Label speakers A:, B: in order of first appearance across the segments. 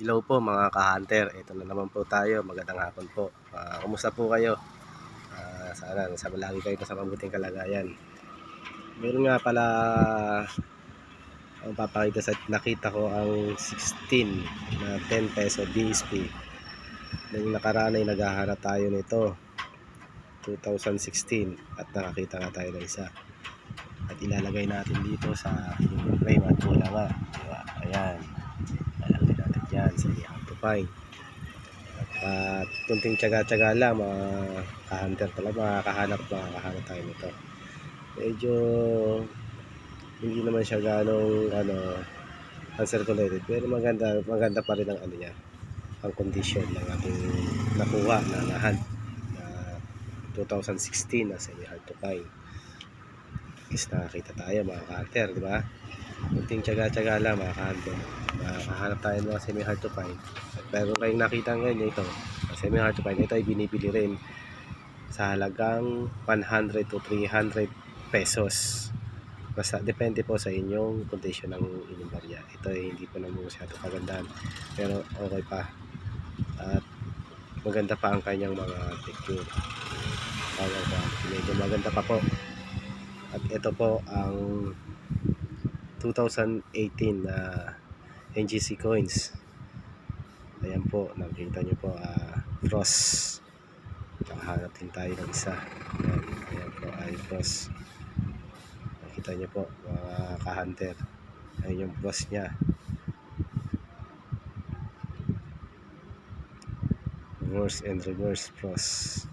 A: Hello po mga ka-hunter, ito na naman po tayo, magandang hapon po. Kumusta po kayo? Sana nasa lagi kayo sa mabuting kalagayan. Meron nga pala ang papakita sa nakita ko ang 16 na 10 peso BSP. Nung nakaraan ay naghahanap tayo nito 2016 at nakakita nga tayo ng isa. At ilalagay natin dito sa frame at wala nga. Diba? Ayan. Ilalagay natin yan sa i-amplify. At kunting tsaga-tsaga lang mga ka-hunter talaga, makakahanap tayo nito. Medyo hindi naman siya ganong uncirculated, pero maganda pa rin ang niya, ang condition ng ating nakuha na lahat na 2016 na semi-hard to find. Is nakakita tayo mga ka-hunter, di ba? Kunting tsaga-tsaga lang mga ka-hunter, makahanap tayo ng mga semi-hard to find. At meron kayong nakita ngayon ito, semi-hard to find, ito ay binibili rin sa halagang 100 to 300 pesos. Basta depende po sa inyong condition ng inyong barya. Ito ay hindi po naman masyado kagandahan, pero okay pa. At maganda pa ang kanyang mga picture. Medyo maganda pa po. At ito po ang 2018 na NGC coins. Ayan po, nakikita nyo po, frost. Nakahanap din tayo ng isa. Ayan po ay frost. Nakita nyo po mga ka-hunter, ayun yung frost nya, reverse and reverse frost.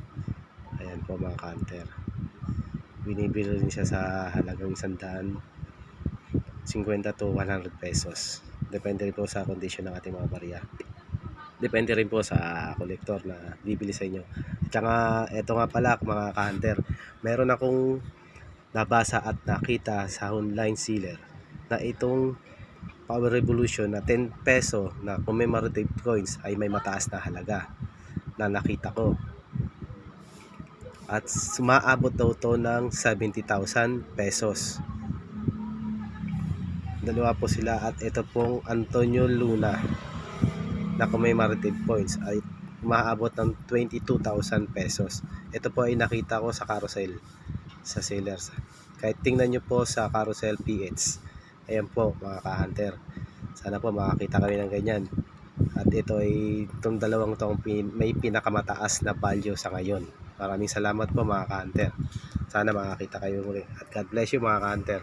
A: Ayan po mga ka-hunter, binibili rin siya sa halagang 150 to 100 pesos. Depende rin po sa condition ng ating mga barya. Depende rin po sa collector na bibili sa inyo. Tsaka eto nga pala mga ka-hunter, meron akong nabasa at nakita sa online seller na itong Power Revolution na 10 peso na commemorative coins ay may mataas na halaga na nakita ko. At sumaabot daw to ng 70,000 pesos. Dalawa po sila, at ito pong Antonio Luna na commemorative coins ay umaabot ng 22,000 pesos. Ito po ay nakita ko sa carousel sa sellers. Kahit tingnan nyo po sa carousel PH. Ayan po mga ka-hunter, sana po makakita kami ng ganyan. At ito ay itong dalawang to may pinakamataas na value sa ngayon. Maraming salamat po mga ka-hunter, sana makakita kayo muli, at God bless you mga ka-hunter.